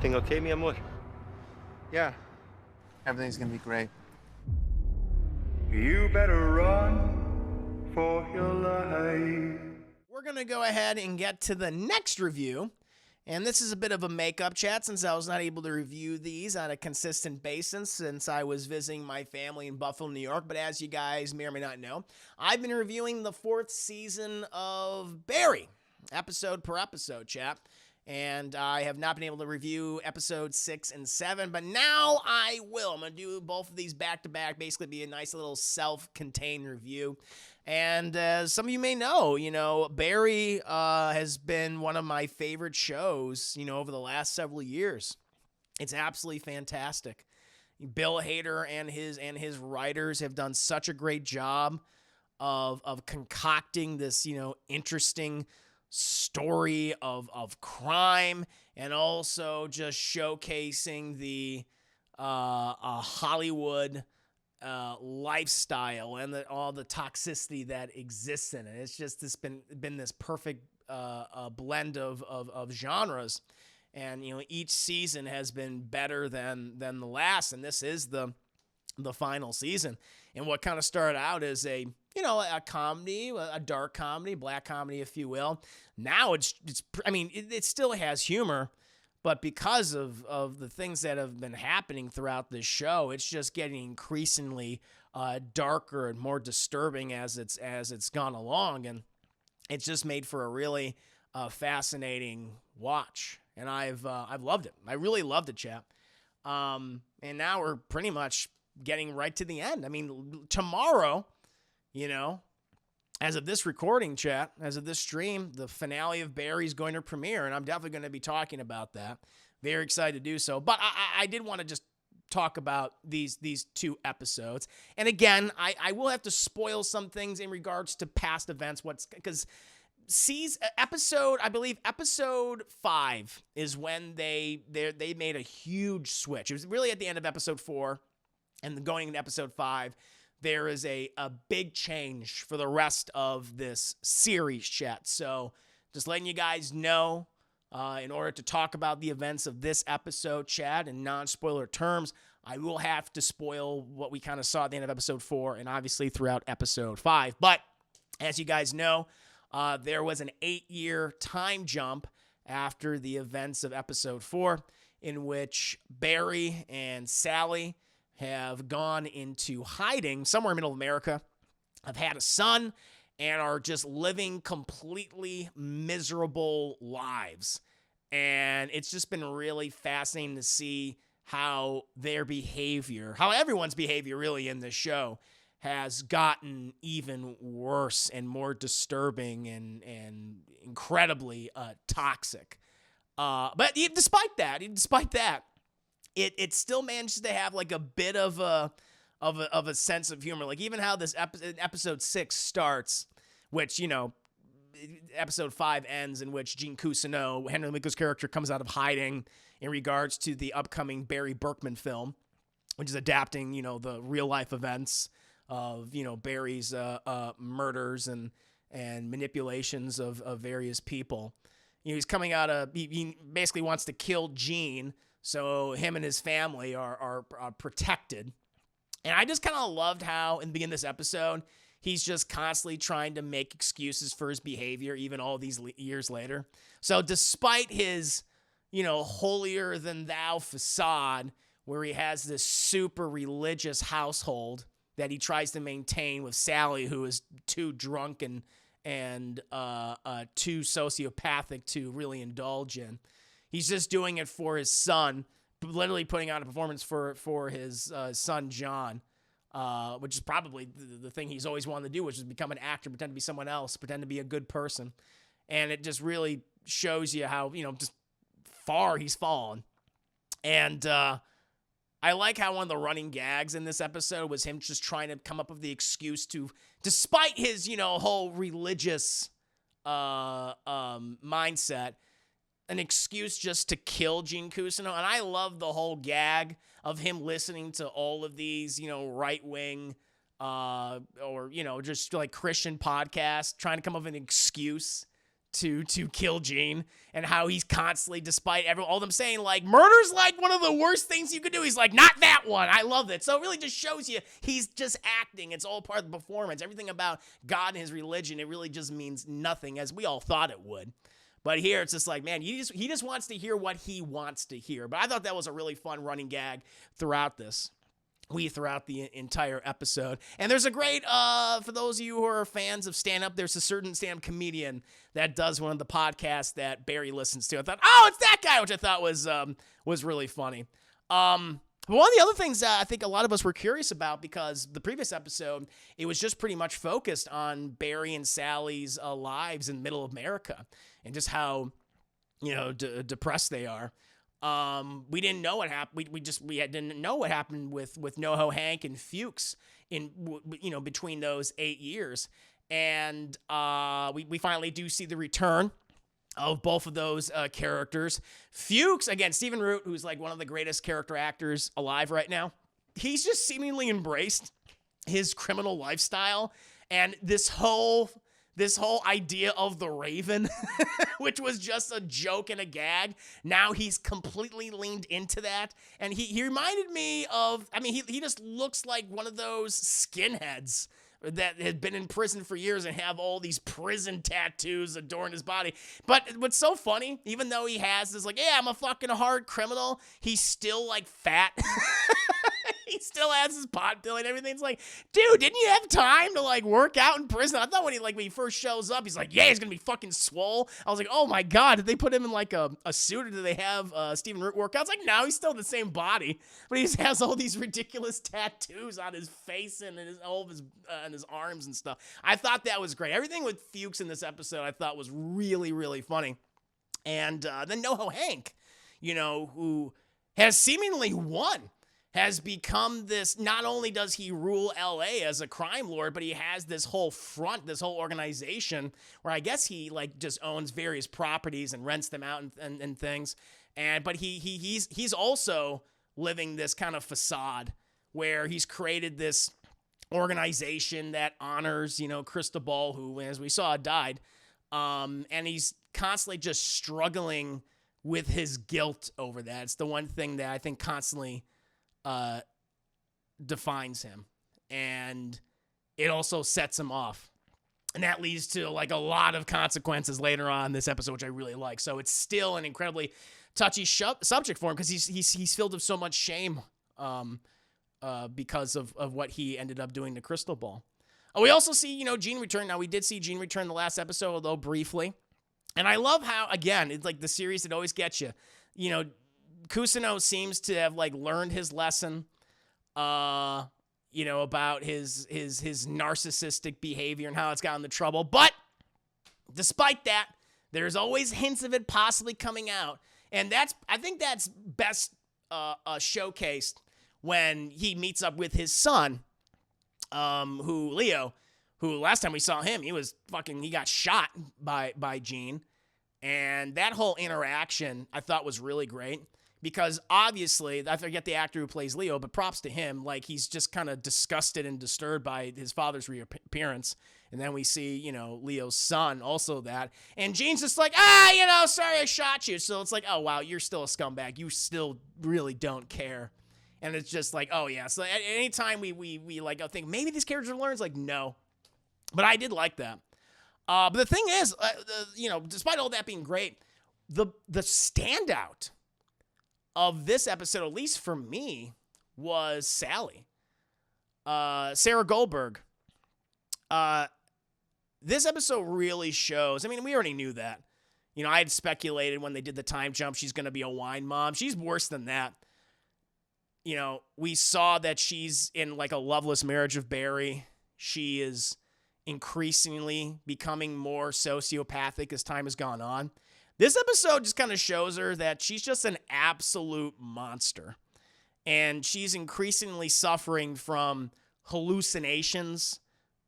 everything okay, mi amor? Yeah, everything's gonna be great. You better run for your life. We're going to go ahead and get to the next review. And this is a bit of a makeup chat since I was not able to review these on a consistent basis since I was visiting my family in Buffalo, New York. But as you guys may or may not know, I've been reviewing the 4th season of Barry, episode per episode, chat. And I have not been able to review episodes 6 and 7, but now I will. I'm going to do both of these back to back, basically be a nice little self-contained review. And as some of you may know, Barry has been one of my favorite shows, over the last several years. It's absolutely fantastic. Bill Hader and his writers have done such a great job of concocting this, interesting story of crime, and also just showcasing the Hollywood lifestyle and all the toxicity that exists in it. It's just been this perfect blend of genres, and each season has been better than the last, and this is the final season. And what kind of started out as a comedy, a dark comedy, black comedy, if you will. Now it still has humor, but because of the things that have been happening throughout this show, it's just getting increasingly darker and more disturbing as it's gone along, and it's just made for a really fascinating watch. And I've loved it. I really loved it, chap. And now we're pretty much getting right to the end. I mean, tomorrow, as of this recording, chat, as of this stream, the finale of Barry is going to premiere, and I'm definitely going to be talking about that. Very excited to do so. But I did want to just talk about these 2 episodes. And again, I will have to spoil some things in regards to past events. Because episode 5 is when they made a huge switch. It was really at the end of episode 4, and then going into episode 5. There is a big change for the rest of this series, chat. So just letting you guys know, in order to talk about the events of this episode, chat, in non-spoiler terms, I will have to spoil what we kind of saw at the end of episode 4 and obviously throughout episode 5. But as you guys know, there was an 8-year time jump after the events of episode 4 in which Barry and Sally have gone into hiding somewhere in middle America, have had a son, and are just living completely miserable lives. And it's just been really fascinating to see how how everyone's behavior really in this show has gotten even worse and more disturbing and incredibly toxic. But despite that, it still manages to have like a bit of a sense of humor. Like even how this episode 6 starts, which, episode 5 ends, in which Gene Cousineau, Henry Winkler's character, comes out of hiding in regards to the upcoming Barry Berkman film, which is adapting, the real life events of, Barry's murders and manipulations of various people. He's coming out he basically wants to kill Gene, so him and his family are protected. And I just kind of loved how, in the beginning of this episode, he's just constantly trying to make excuses for his behavior, even all these years later. So despite his, holier-than-thou facade, where he has this super religious household that he tries to maintain with Sally, who is too drunk and too sociopathic to really indulge in. He's just doing it for his son, literally putting on a performance for his son, John, which is probably the thing he's always wanted to do, which is become an actor, pretend to be someone else, pretend to be a good person. And it just really shows you how, just far he's fallen. And I like how one of the running gags in this episode was him just trying to come up with the excuse to, despite his, whole religious mindset, an excuse just to kill Gene Cousineau. And I love the whole gag of him listening to all of these, right-wing or, just like Christian podcasts, trying to come up with an excuse to kill Gene, and how he's constantly, despite all them saying like murder's like one of the worst things you could do, he's like, not that one. I love it. So it really just shows you he's just acting. It's all part of the performance. Everything about God and his religion, it really just means nothing, as we all thought it would. But here it's just like, man, he just wants to hear what he wants to hear. But I thought that was a really fun running gag throughout the entire episode. And there's a great, for those of you who are fans of stand-up, there's a certain stand-up comedian that does one of the podcasts that Barry listens to. I thought, oh, it's that guy, which I thought was really funny. But one of the other things I think a lot of us were curious about, because the previous episode, it was just pretty much focused on Barry and Sally's lives in middle America and just how, depressed they are. We didn't know what happened. We didn't know what happened with NoHo Hank and Fuches between those 8 years. And we finally do see the return of both of those characters. Fuches, again, Stephen Root, who's like one of the greatest character actors alive right now. He's just seemingly embraced his criminal lifestyle and this whole idea of the Raven, which was just a joke and a gag. Now he's completely leaned into that. And he reminded me of, he just looks like one of those skinheads that had been in prison for years and have all these prison tattoos adorn his body. But what's so funny, even though he has this like, yeah, I'm a fucking hard criminal, he's still like fat. He still has his pot bill and everything. It's like, dude, didn't you have time to like work out in prison? I thought when he first shows up, he's like, yeah, he's gonna be fucking swole. I was like, oh my god, did they put him in like a suit, or did they have Stephen Root work out? It's like, no, he's still the same body, but he just has all these ridiculous tattoos on his face and all of his and his arms and stuff. I thought that was great. Everything with Fuches in this episode I thought was really, really funny. And then NoHo Hank, who has seemingly won, has become this, not only does he rule LA as a crime lord, but he has this whole front, this whole organization where I guess he like just owns various properties and rents them out and things. But he's also living this kind of facade where he's created this organization that honors, Cristobal, who, as we saw, died. And he's constantly just struggling with his guilt over that. It's the one thing that I think constantly defines him, and it also sets him off, and that leads to like a lot of consequences later on in this episode, which I really like. So it's still an incredibly touchy subject for him, because he's filled with so much shame because of what he ended up doing to Cristobal. We also see Gene return. Now, we did see Gene return the last episode, although briefly, and I love how, again, it's like the series that always gets you. Cousineau seems to have like learned his lesson, about his narcissistic behavior and how it's gotten into trouble. But despite that, there's always hints of it possibly coming out, and I think that's best showcased when he meets up with his son, Leo, who last time we saw him, he got shot by Gene, and that whole interaction I thought was really great. Because obviously, I forget the actor who plays Leo, but props to him. Like, he's just kind of disgusted and disturbed by his father's reappearance. And then we see, Leo's son also that. And Gene's just like, sorry I shot you. So it's like, oh, wow, you're still a scumbag. You still really don't care. And it's just like, oh, yeah. So at any time we like, I think maybe these characters learn, it's like, no. But I did like that. But the thing is, despite all that being great, the standout of this episode, at least for me, was Sally. Sarah Goldberg. This episode really shows, we already knew that. I had speculated when they did the time jump, she's going to be a wine mom. She's worse than that. We saw that she's in like a loveless marriage of Barry. She is increasingly becoming more sociopathic as time has gone on. This episode just kind of shows her that she's just an absolute monster. And she's increasingly suffering from hallucinations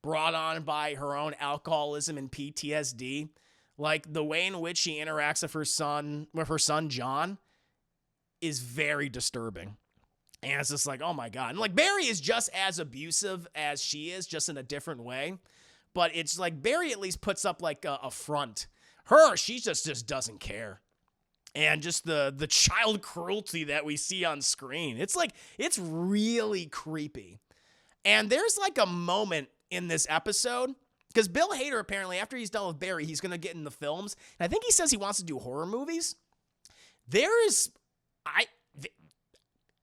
brought on by her own alcoholism and PTSD. Like, the way in which she interacts with her son John is very disturbing. And it's just like, oh my God. And like, Barry is just as abusive as she is, just in a different way. But it's like Barry at least puts up like a front. she just doesn't care. And just the child cruelty that we see on screen. It's like, it's really creepy. And there's like a moment in this episode, because Bill Hader apparently, after he's done with Barry, he's going to get in the films. And I think he says he wants to do horror movies.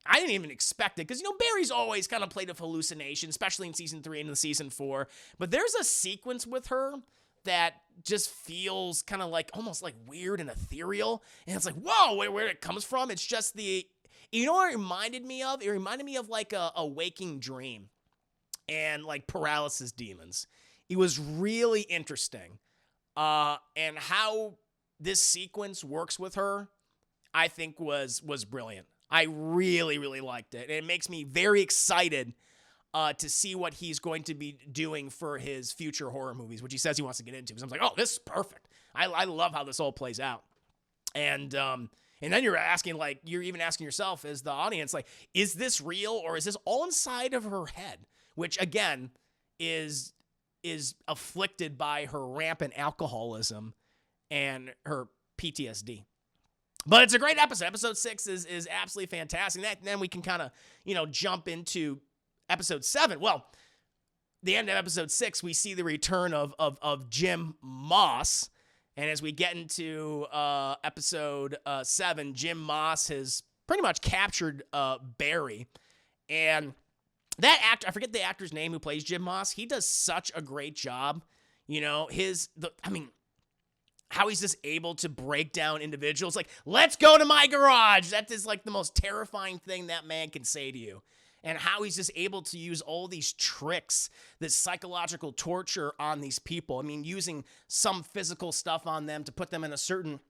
I didn't even expect it, because, Barry's always kind of played with hallucination, especially in season 3 and in season 4. But there's a sequence with her that just feels kind of like, almost like weird and ethereal. And it's like, whoa, where it comes from? It's just what it reminded me of? It reminded me of like a waking dream and like paralysis demons. It was really interesting. And how this sequence works with her, I think was brilliant. I really, really liked it. And it makes me very excited to see what he's going to be doing for his future horror movies, which he says he wants to get into. Because I'm like, oh, this is perfect. I love how this all plays out. And then you're even asking yourself as the audience, like, is this real, or is this all inside of her head? Which, again, is afflicted by her rampant alcoholism and her PTSD. But it's a great episode. Episode 6 is absolutely fantastic. Then we can kind of, jump into episode 7. Well, the end of episode 6, we see the return of Jim Moss. And as we get into episode 7, Jim Moss has pretty much captured Barry. And that actor, I forget the actor's name who plays Jim Moss, he does such a great job. How he's just able to break down individuals. Like, let's go to my garage. That is like the most terrifying thing that man can say to you. And how he's just able to use all these tricks, this psychological torture on these people. I mean, using some physical stuff on them to put them in a certain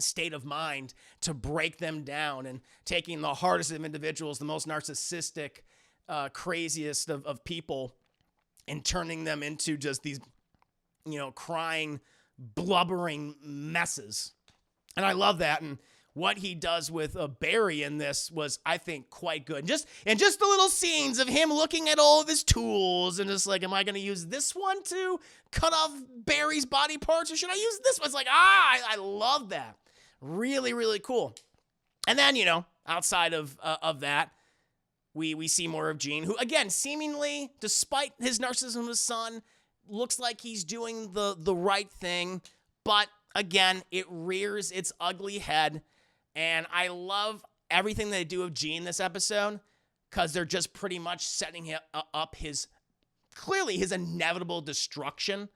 state of mind to break them down, and taking the hardest of individuals, the most narcissistic, craziest of people, and turning them into just these, crying, blubbering messes. And I love that. And what he does with Barry in this was, I think, quite good. And just the little scenes of him looking at all of his tools and just like, am I going to use this one to cut off Barry's body parts, or should I use this one? It's like, I love that. Really, really cool. And then, outside of that, we see more of Gene, who, again, seemingly, despite his narcissism of his son, looks like he's doing the right thing, but again, it rears its ugly head. And I love everything they do with Gene this episode, because they're just pretty much setting up his inevitable destruction.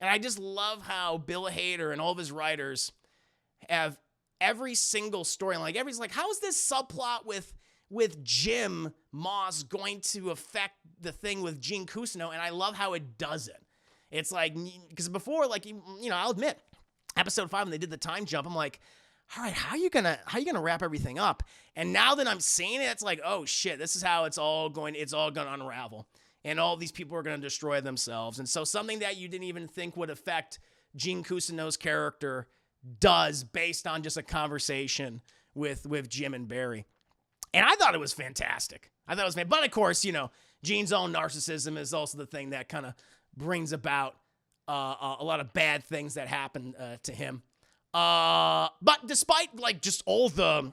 And I just love how Bill Hader and all of his writers have every single storyline. Everybody's like, how is this subplot with Jim Moss going to affect the thing with Gene Cousineau? And I love how it does it. It's like, because before, I'll admit, episode 5, when they did the time jump, I'm like, all right, how are you gonna wrap everything up? And now that I'm seeing it, it's like, oh shit, this is how it's all gonna unravel. And all these people are gonna destroy themselves. And so something that you didn't even think would affect Gene Cousineau's character does, based on just a conversation with Jim and Barry. And I thought it was fantastic. But of course, Gene's own narcissism is also the thing that kind of brings about a lot of bad things that happen to him. But despite just all the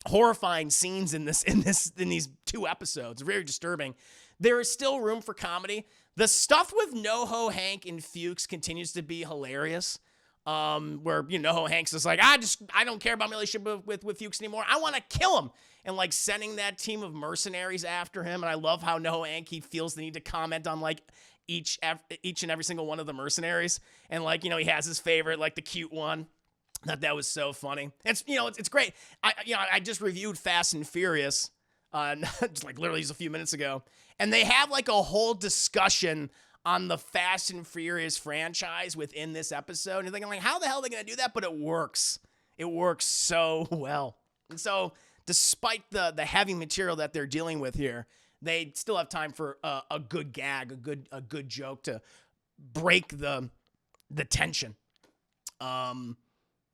horrifying scenes in these 2 episodes, very disturbing, there is still room for comedy. The stuff with NoHo Hank and Fuches continues to be hilarious. Where NoHo Hank's is like, I don't care about my relationship with Fuches anymore. I want to kill him. And sending that team of mercenaries after him. And I love how NoHo Hank, he feels the need to comment on each and every single one of the mercenaries. And he has his favorite, the cute one. That was so funny. It's great. I just reviewed Fast and Furious, just literally just a few minutes ago, and they have a whole discussion on the Fast and Furious franchise within this episode. And you're thinking, how the hell are they gonna do that? But it works. It works so well. And so, despite the heavy material that they're dealing with here, they still have time for a good gag, a good joke to break the tension.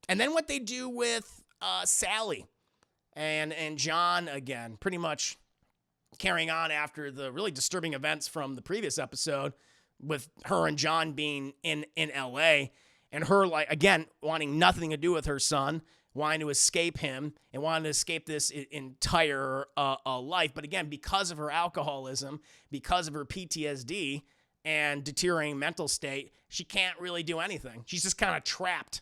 And then what they do with Sally and John, again, pretty much carrying on after the really disturbing events from the previous episode, with her and John being in LA. and her, like, again, wanting nothing to do with her son, wanting to escape him and wanting to escape this entire life. But again, because of her alcoholism, because of her PTSD and deteriorating mental state, she can't really do anything. She's just kind of trapped.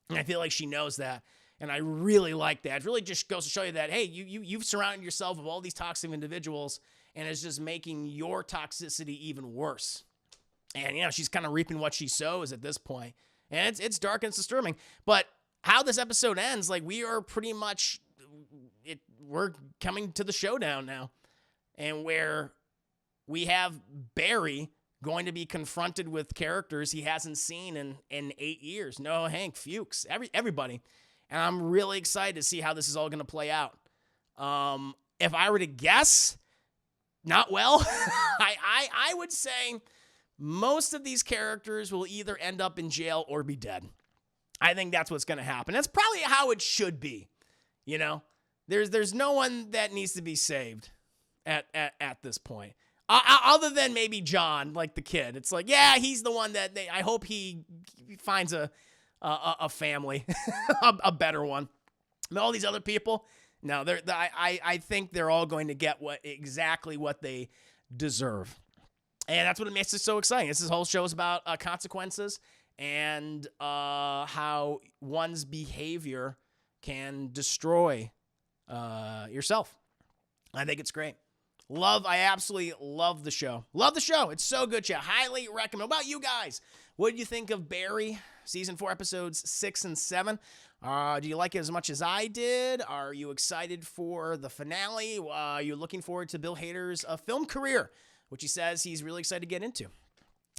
And I feel like she knows that. And I really like that. It really just goes to show you that, hey, you've surrounded yourself with all these toxic individuals, and it's just making your toxicity even worse. And, you know, she's kind of reaping what she sows at this point. And it's dark and it's disturbing. But how this episode ends, like, we are pretty much, we're coming to the showdown now. And where we have Barry going to be confronted with characters he hasn't seen in 8 years. No, Hank, Fuches, everybody. And I'm really excited to see how this is all going to play out. If I were to guess, not well. I would say most of these characters will either end up in jail or be dead. I think that's what's going to happen. That's probably how it should be. You know, there's no one that needs to be saved at this point. Other than maybe John, like the kid. It's like, yeah, he's the one that I hope he finds a family, a better one. But all these other people, no, I think they're all going to get exactly what they deserve. And that's what makes it so exciting. This whole show is about consequences and how one's behavior can destroy yourself. I think it's great. I absolutely love the show. Love the show. It's so good. You highly recommend. What about you guys? What did you think of Barry? Season 4, episodes 6 and 7. Do you like it as much as I did? Are you excited for the finale? Are you looking forward to Bill Hader's film career, which he says he's really excited to get into?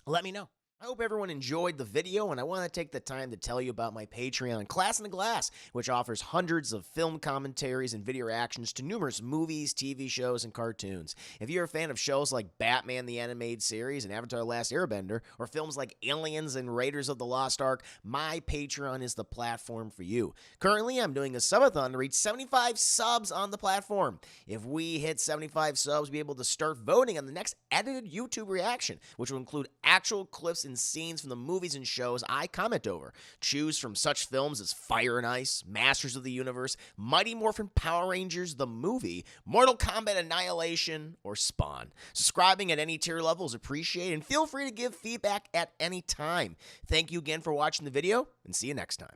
Let me know. I hope everyone enjoyed the video, and I want to take the time to tell you about my Patreon, Class in the Glass, which offers hundreds of film commentaries and video reactions to numerous movies, TV shows, and cartoons. If you're a fan of shows like Batman the Animated Series and Avatar The Last Airbender, or films like Aliens and Raiders of the Lost Ark, my Patreon is the platform for you. Currently, I'm doing a subathon to reach 75 subs on the platform. If we hit 75 subs, we'll be able to start voting on the next edited YouTube reaction, which will include actual clips and scenes from the movies and shows I comment over. Choose from such films as Fire and Ice, Masters of the Universe, Mighty Morphin Power Rangers, the movie, Mortal Kombat Annihilation, or Spawn. Subscribing at any tier level is appreciated, and feel free to give feedback at any time. Thank you again for watching the video, and see you next time.